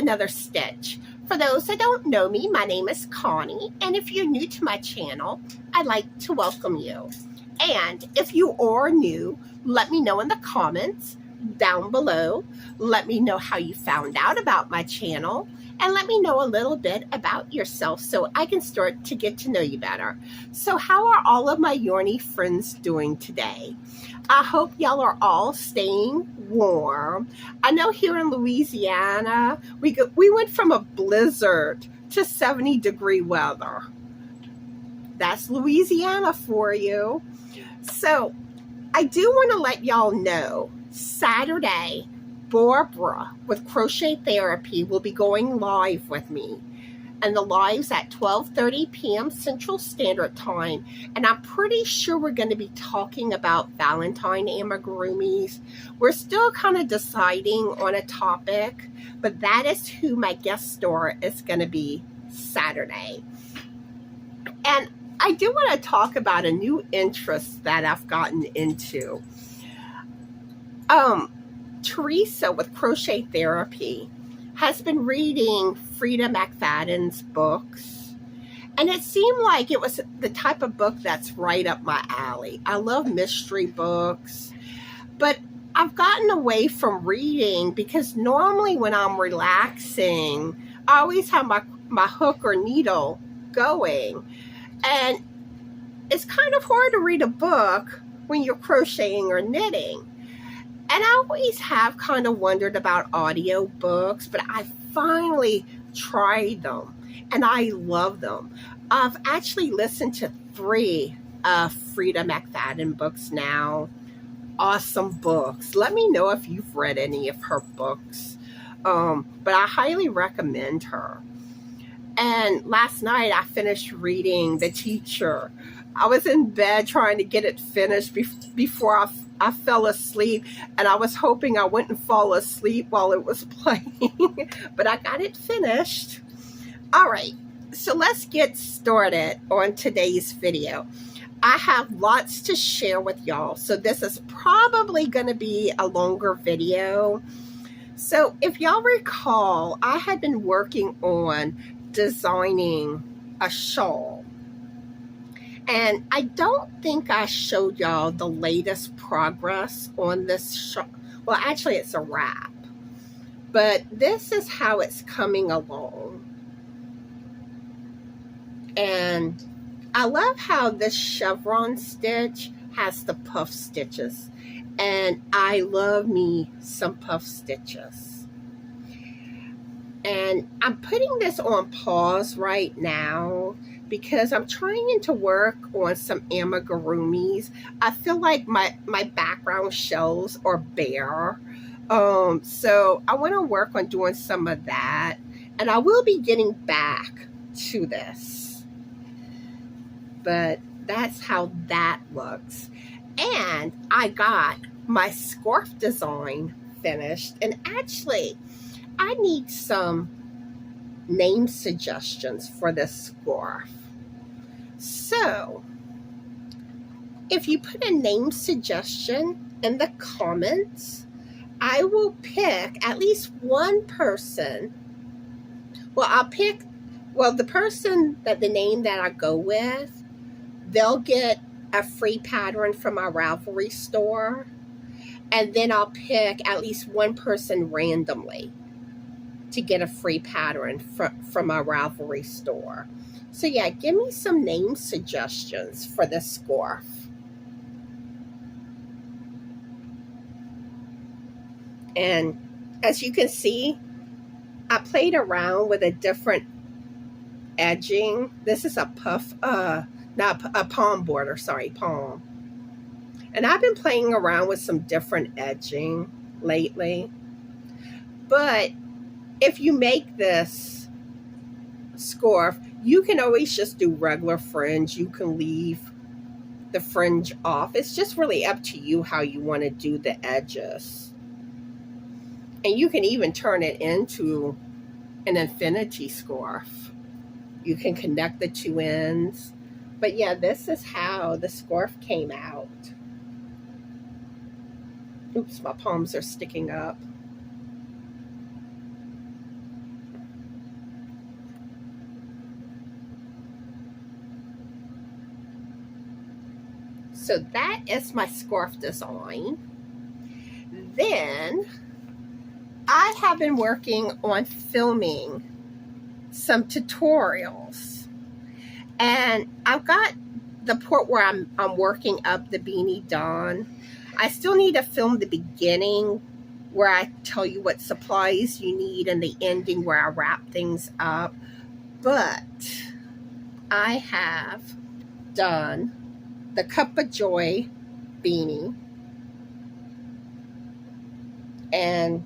another stitch. For those that don't know me, my name is Connie, and if you're new to my channel, I'd like to welcome you. And if you are new, let me know in the comments down below. Let me know how you found out about my channel, and let me know a little bit about yourself so I can start to get to know you better. So how are all of my yarny friends doing today? I hope y'all are all staying warm. I know here in Louisiana, we went from a blizzard to 70-degree weather. That's Louisiana for you. So I do want to let y'all know, Saturday, Barbara with Crochet Therapy will be going live with me. And the live's at 12:30 p.m. Central Standard Time. And I'm pretty sure we're going to be talking about Valentine amigurumis. We're still kind of deciding on a topic, but that is who my guest star is going to be Saturday. And I do want to talk about a new interest that I've gotten into. Teresa with Crochet Therapy has been reading Frida McFadden's books, and it seemed like it was the type of book that's right up my alley. I love mystery books, but I've gotten away from reading because normally when I'm relaxing, I always have my hook or needle going, and it's kind of hard to read a book when you're crocheting or knitting. And I always have kind of wondered about audio books, but I finally tried them, and I love them. I've actually listened to 3 Frida McFadden books now. Awesome books. Let me know if you've read any of her books, but I highly recommend her. And last night I finished reading The Teacher. I was in bed trying to get it finished before I fell asleep, and I was hoping I wouldn't fall asleep while it was playing, but I got it finished. All right, so let's get started on today's video. I have lots to share with y'all, so this is probably going to be a longer video. So if y'all recall, I had been working on designing a shawl. And I don't think I showed y'all the latest progress on this shawl. Well, actually, it's a wrap. But this is how it's coming along. And I love how this chevron stitch has the puff stitches. And I love me some puff stitches. And I'm putting this on pause right now because I'm trying to work on some amigurumis. I feel like my background shelves are bare. So I want to work on doing some of that. And I will be getting back to this. But that's how that looks. And I got my scarf design finished. And actually, I need some name suggestions for this scarf. So, if you put a name suggestion in the comments, I will pick at least one person. Well, the person that the name that I go with, they'll get a free pattern from my Ravelry store. And then I'll pick at least one person randomly to get a free pattern from my Ravelry store. So yeah, give me some name suggestions for this scarf. And as you can see, I played around with a different edging. This is a puff, not a palm border, sorry, palm. And I've been playing around with some different edging lately. But if you make this scarf, you can always just do regular fringe. You can leave the fringe off. It's just really up to you how you want to do the edges. And you can even turn it into an infinity scarf. You can connect the 2 ends. But yeah, this is how the scarf came out. Oops, my palms are sticking up. So that is my scarf design. Then I have been working on filming some tutorials, and I've got the part where I'm working up the beanie done. I still need to film the beginning where I tell you what supplies you need, and the ending where I wrap things up. But I have done the Cup of Joy beanie, and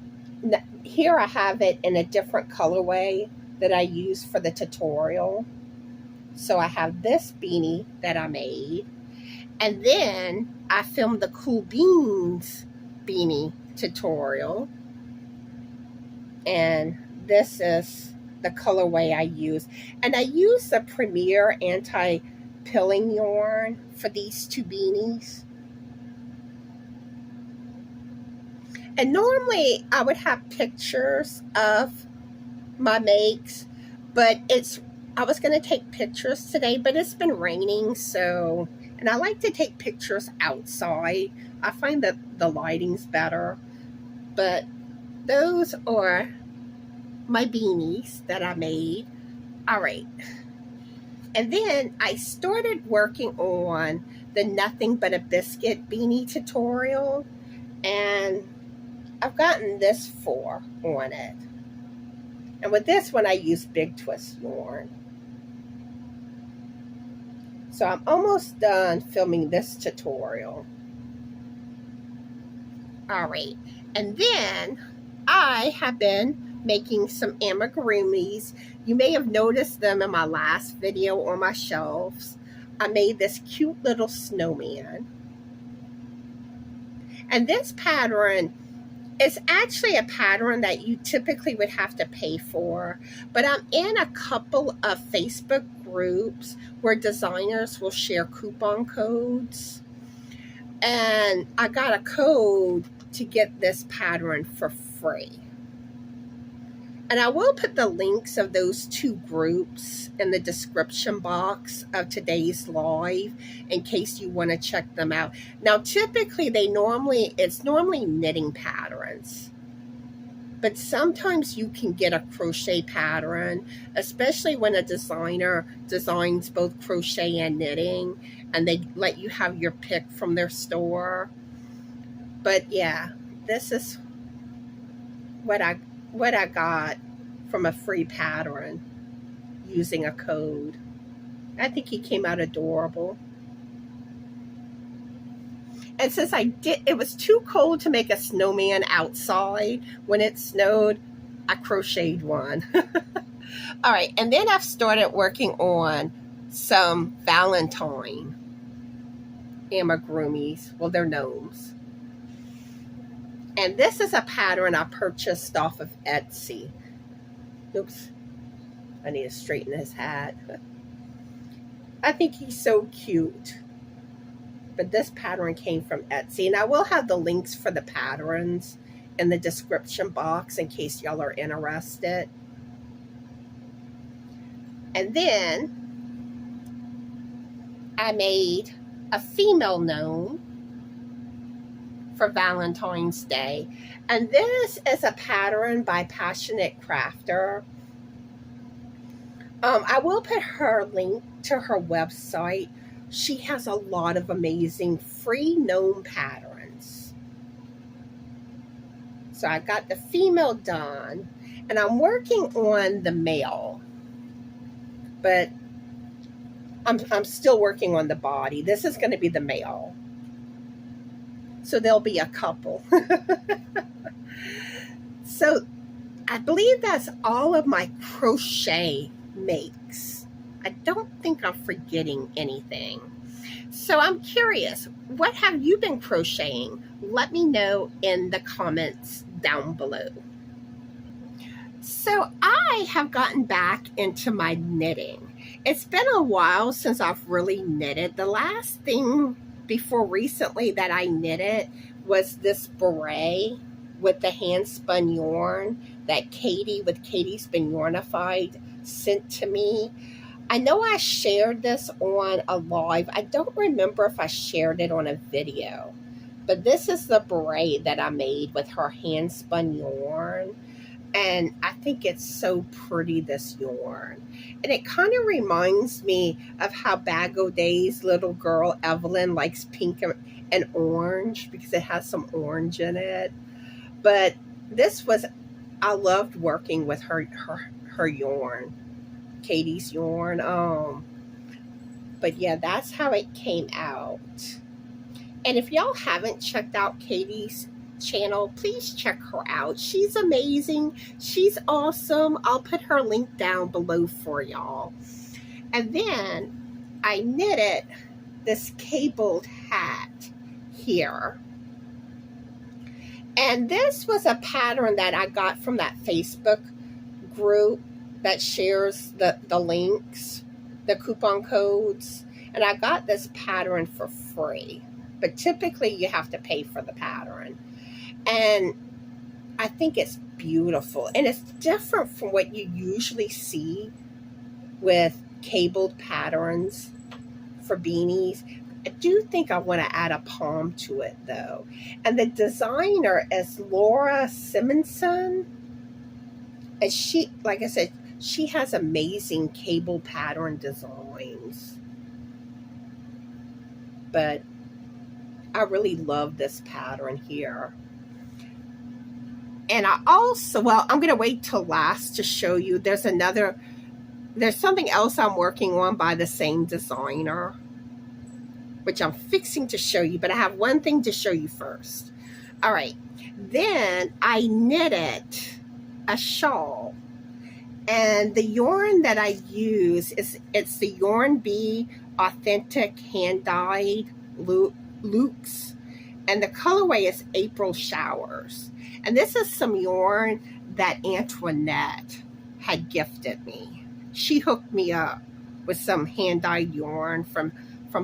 here I have it in a different colorway that I use for the tutorial. So I have this beanie that I made, and then I filmed the Cool Beans beanie tutorial, and this is the colorway I use. And I use the Premier anti-pilling yarn for these two beanies. And normally I would have pictures of my makes, but I was going to take pictures today, but it's been raining, so, and I like to take pictures outside. I find that the lighting's better. But those are my beanies that I made. All right. And then I started working on the Nothing But a Biscuit beanie tutorial, and I've gotten this 4 on it. And with this one, I use Big Twist yarn. So I'm almost done filming this tutorial. All right. And then I have been making some amigurumis. You may have noticed them in my last video on my shelves. I made this cute little snowman. And this pattern is actually a pattern that you typically would have to pay for, but I'm in a couple of Facebook groups where designers will share coupon codes, and I got a code to get this pattern for free. And I will put the links of those 2 groups in the description box of today's live in case you want to check them out. Now, typically it's normally knitting patterns, but sometimes you can get a crochet pattern, especially when a designer designs both crochet and knitting, and they let you have your pick from their store. But yeah, this is what I got from a free pattern using a code. I think he came out adorable. And since it was too cold to make a snowman outside when it snowed, I crocheted one. All right, and then I've started working on some Valentine amigurumis. Well, they're gnomes. And this is a pattern I purchased off of Etsy. Oops, I need to straighten his hat. I think he's so cute. But this pattern came from Etsy, and I will have the links for the patterns in the description box in case y'all are interested. And then I made a female gnome for Valentine's Day, and this is a pattern by Passionate Crafter. I will put her link to her website. She has a lot of amazing free gnome patterns. So I got the female done, and I'm working on the male, but I'm still working on the body. This is going to be the male. So there'll be a couple. So I believe that's all of my crochet makes. I don't think I'm forgetting anything. So I'm curious, what have you been crocheting? Let me know in the comments down below. So I have gotten back into my knitting. It's been a while since I've really knitted. The last thing before recently that I knitted was this beret with the hand spun yarn that Katie with Katie Spin Yarnified sent to me. I know I shared this on a live. I don't remember if I shared it on a video. But this is the beret that I made with her hand spun yarn. And I think it's so pretty, this yarn. And it kind of reminds me of how Bag O' Day's little girl Evelyn likes pink and orange because it has some orange in it. But this was, I loved working with her yarn. Katie's yarn. But yeah, that's how it came out. And if y'all haven't checked out Katie's channel, please check her out. She's amazing. She's awesome. I'll put her link down below for y'all. And then I knitted this cabled hat here. And this was a pattern that I got from that Facebook group that shares the links, the coupon codes. And I got this pattern for free. But typically you have to pay for the pattern. And I think it's beautiful. And it's different from what you usually see with cabled patterns for beanies. I do think I want to add a palm to it though. And the designer is Laura Simonson. And she, like I said, she has amazing cable pattern designs. But I really love this pattern here. And I also, well, I'm going to wait till last to show you. There's something else I'm working on by the same designer, which I'm fixing to show you, but I have one thing to show you first. All right. Then I knitted a shawl. And the yarn that I use it's the Yarn Bee Authentic Hand Dyed Luxe, and the colorway is April Showers. And this is some yarn that Antoinette had gifted me. She hooked me up with some hand-dyed yarn from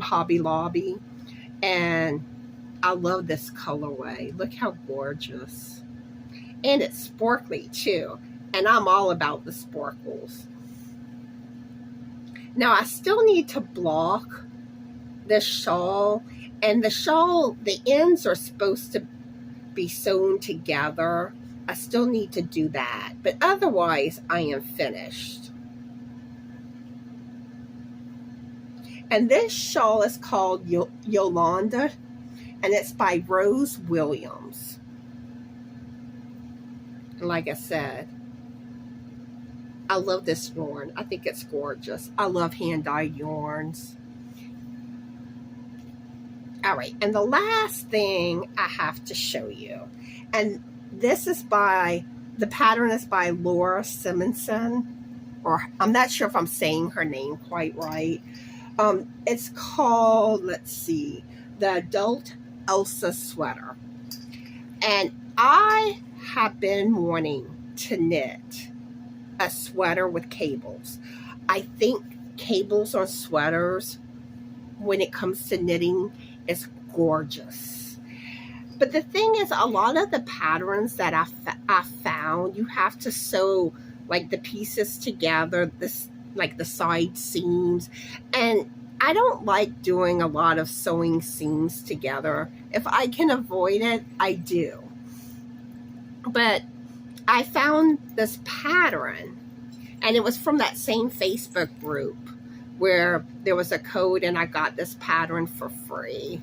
Hobby Lobby, and I love this colorway. Look how gorgeous. And it's sparkly too, and I'm all about the sparkles. Now I still need to block this shawl. And the shawl, the ends are supposed to be sewn together. I still need to do that. But otherwise, I am finished. And this shawl is called Yolanda. And it's by Rose Williams. And like I said, I love this yarn. I think it's gorgeous. I love hand-dyed yarns. All right, and the last thing I have to show you, and this is the pattern is by Laura Simonson, or I'm not sure if I'm saying her name quite right. It's called, let's see, the Adult Elsa Sweater. And I have been wanting to knit a sweater with cables. I think cables on sweaters, when it comes to knitting, is gorgeous. But the thing is, a lot of the patterns that I found, you have to sew like the pieces together, this like the side seams, and I don't like doing a lot of sewing seams together. If I can avoid it, I do. But I found this pattern, and it was from that same Facebook group where there was a code and I got this pattern for free,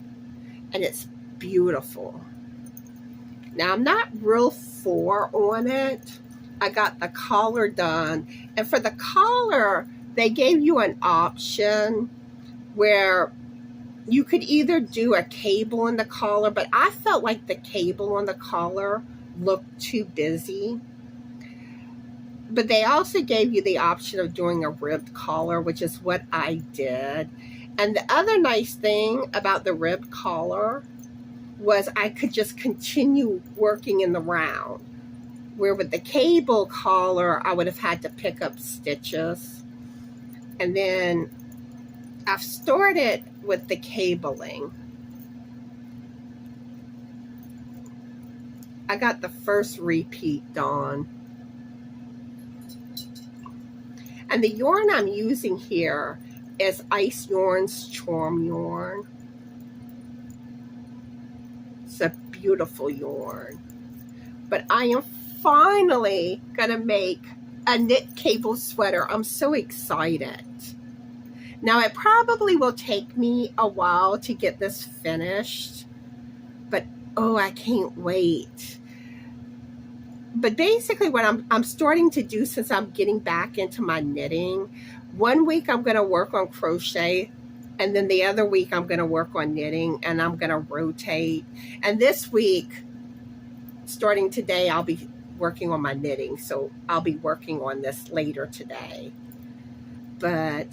and it's beautiful. Now I'm not real sore on it. I got the collar done, and for the collar they gave you an option where you could either do a cable in the collar, but I felt like the cable on the collar looked too busy. But they also gave you the option of doing a ribbed collar, which is what I did. And the other nice thing about the ribbed collar was I could just continue working in the round. Where with the cable collar, I would have had to pick up stitches. And then I've started with the cabling. I got the first repeat done. And the yarn I'm using here is Ice Yarn's Charm Yarn. It's a beautiful yarn. But I am finally gonna make a knit cable sweater. I'm so excited. Now it probably will take me a while to get this finished, but oh, I can't wait. But basically what I'm starting to do, since I'm getting back into my knitting, one week I'm going to work on crochet, and then the other week I'm going to work on knitting, and I'm going to rotate. And this week, starting today, I'll be working on my knitting, so I'll be working on this later today. But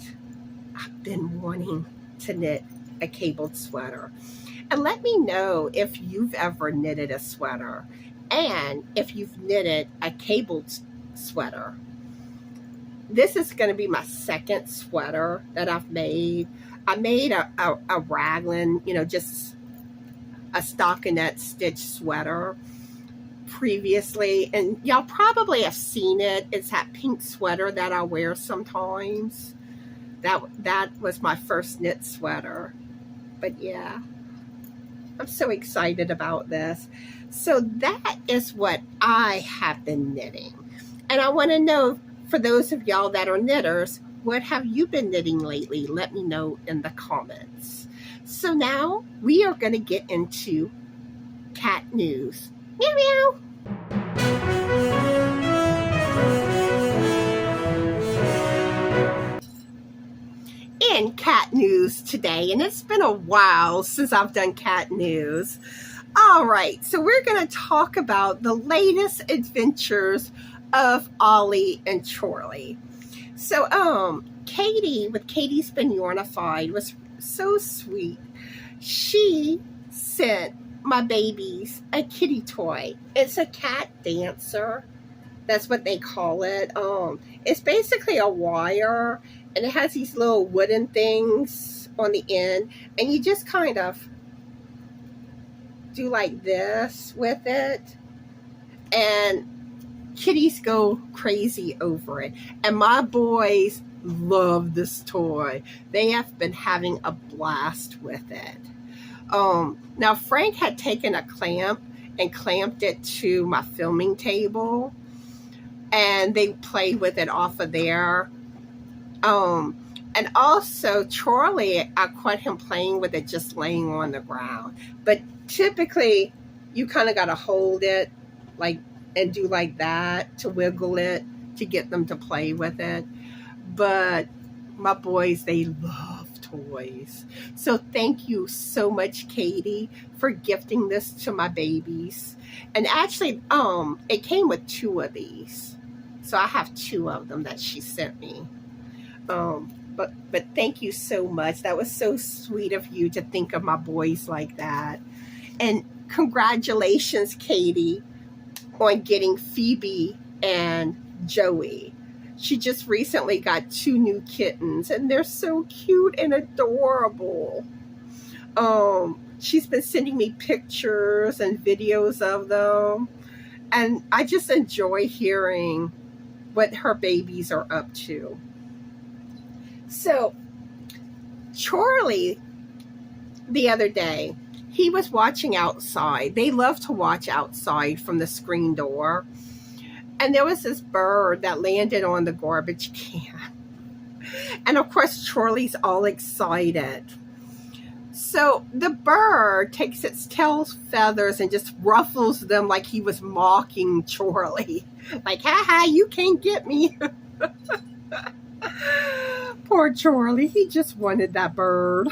I've been wanting to knit a cabled sweater. And let me know if you've ever knitted a sweater, and if you've knitted a cabled sweater. This is going to be my second sweater that I've made. I made a raglan, you know, just a stockinette stitch sweater previously, and y'all probably have seen it. It's that pink sweater that I wear sometimes. That was my first knit sweater. But yeah, I'm so excited about this. So that is what I have been knitting. And I want to know, for those of y'all that are knitters, what have you been knitting lately? Let me know in the comments. So now we are going to get into cat news. Meow meow. In cat news today, and it's been a while since I've done cat news. All right, so we're going to talk about the latest adventures of Ollie and Charlie. So, Katie, with Katie's Been Yarnified, was so sweet. She sent my babies a kitty toy. It's a cat dancer. That's what they call it. It's basically a wire, and it has these little wooden things on the end, and you just kind of do like this with it, and kitties go crazy over it. And my boys love this toy. They have been having a blast with it. Now Frank had taken a clamp and clamped it to my filming table, and they played with it off of there. And also Charlie, I caught him playing with it just laying on the ground. But typically you kind of got to hold it like and do like that to wiggle it to get them to play with it. But my boys, they love toys. So thank you so much, Katie, for gifting this to my babies. And actually, it came with 2 of these. So I have 2 of them that she sent me. But thank you so much. That was so sweet of you to think of my boys like that. And congratulations, Katie, on getting Phoebe and Joey. She just recently got 2 new kittens, and they're so cute and adorable. She's been sending me pictures and videos of them, and I just enjoy hearing what her babies are up to. So Charlie, the other day, he was watching outside. They love to watch outside from the screen door. And there was this bird that landed on the garbage can. And of course, Charlie's all excited. So the bird takes its tail feathers and just ruffles them like he was mocking Charlie. Like, ha ha, you can't get me. Poor Charlie, he just wanted that bird.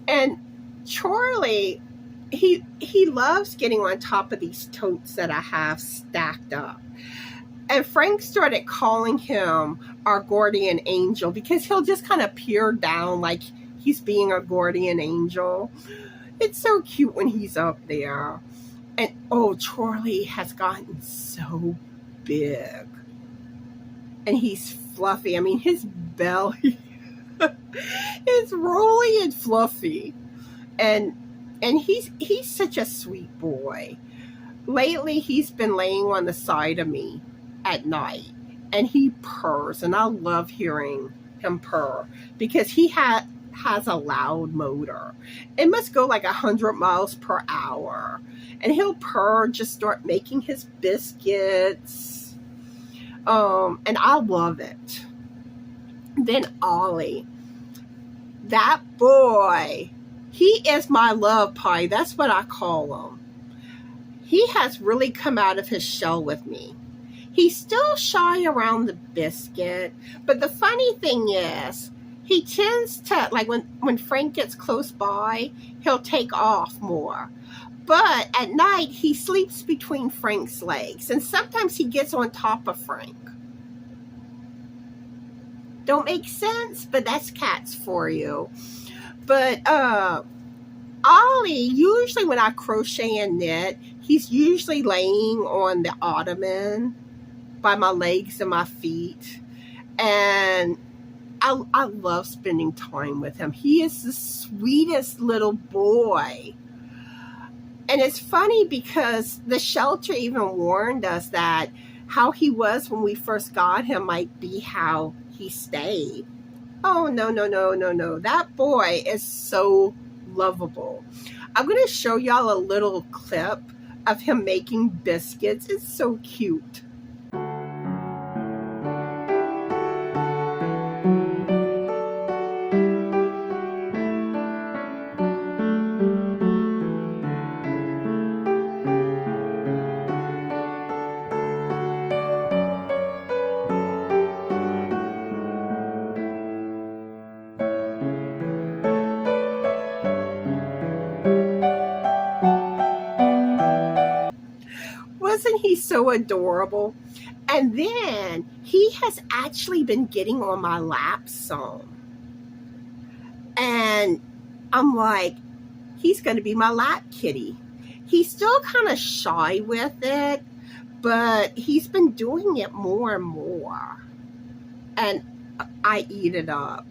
And Charlie, he loves getting on top of these totes that I have stacked up. And Frank started calling him our guardian angel because he'll just kind of peer down like he's being a guardian angel. It's so cute when he's up there. And oh, Charlie has gotten so big. And he's fluffy. I mean, his belly is rolly and fluffy. And he's such a sweet boy. Lately, he's been laying on the side of me at night. and he purrs, and I love hearing him purr because he has a loud motor. It must go like 100 miles per hour, and he'll purr, just start making his biscuits, and I love it. Then Ollie, that boy, he is my love pie. That's what I call him. He has really come out of his shell with me. He's still shy around the biscuit, but the funny thing is, he tends to, like when Frank gets close by, he'll take off more. But at night, he sleeps between Frank's legs, and sometimes he gets on top of Frank. Don't make sense, but that's cats for you. But Ollie, usually when I crochet and knit, he's usually laying on the ottoman by my legs and my feet. And I love spending time with him. He is the sweetest little boy. And it's funny because the shelter even warned us that how he was when we first got him might be how he stayed. Oh, no. That boy is so lovable. I'm going to show y'all a little clip of him making biscuits. It's so cute. Wasn't he so adorable? And then he has actually been getting on my lap some. And I'm like, he's going to be my lap kitty. He's still kind of shy with it, but he's been doing it more and more. And I eat it up.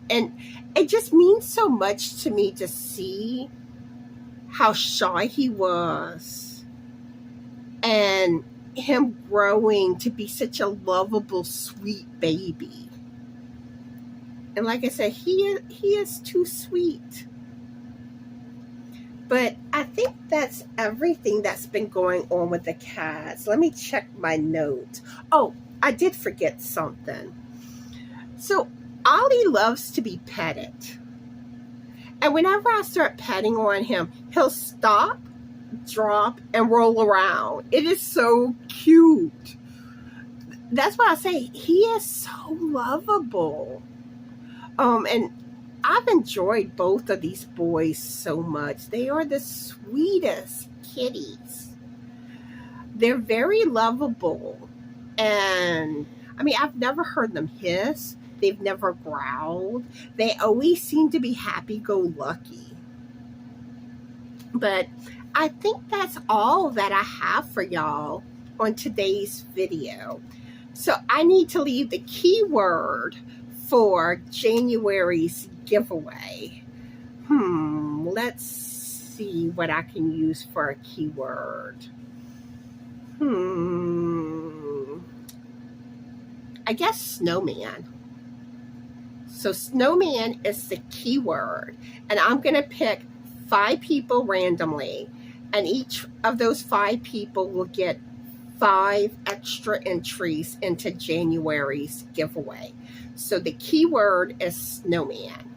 And it just means so much to me to see how shy he was. And him growing to be such a lovable, sweet baby. And like I said, he is too sweet. But I think that's everything that's been going on with the cats. Let me check my notes. Oh, I did forget something. So Ollie loves to be petted. And whenever I start petting on him, he'll stop, drop, and roll around. It is so cute. That's why I say he is so lovable. And I've enjoyed both of these boys so much. They are the sweetest kitties. They're very lovable. And I mean, I've never heard them hiss. They've never growled. They always seem to be happy-go-lucky. But I think that's all that I have for y'all on today's video. So I need to leave the keyword for January's giveaway. Let's see what I can use for a keyword. I guess snowman. So snowman is the keyword. And I'm going to pick 5 people randomly. And each of those 5 people will get 5 extra entries into January's giveaway. So the keyword is snowman.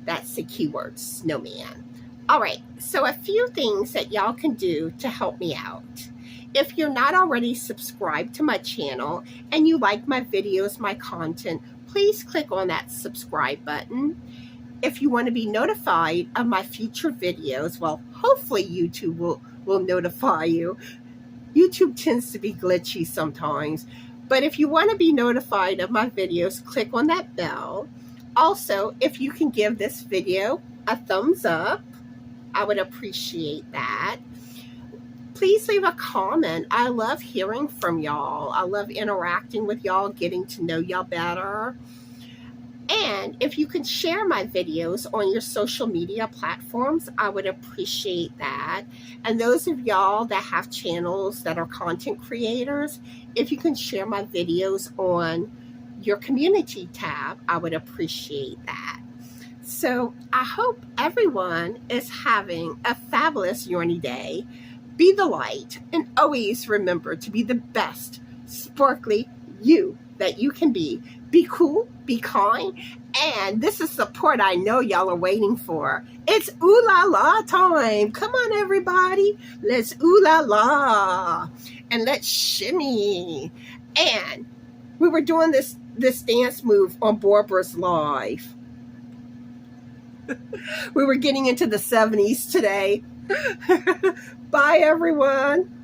That's the keyword, snowman. All right, so a few things that y'all can do to help me out. If you're not already subscribed to my channel and you like my videos, my content, please click on that subscribe button. If you want to be notified of my future videos, well, hopefully YouTube will notify you. YouTube tends to be glitchy sometimes. But if you want to be notified of my videos, click on that bell. Also, if you can give this video a thumbs up, I would appreciate that. Please leave a comment. I love hearing from y'all. I love interacting with y'all, getting to know y'all better. And if you can share my videos on your social media platforms, I would appreciate that. And those of y'all that have channels that are content creators, if you can share my videos on your community tab, I would appreciate that. So I hope everyone is having a fabulous Yorny day. Be the light, and always remember to be the best, sparkly you that you can be. Be cool, be kind, and this is the part I know y'all are waiting for. It's ooh la la time. Come on, everybody. Let's ooh la la, and let's shimmy. And we were doing this dance move on Barbara's Live. We were getting into the 70s today. Bye, everyone.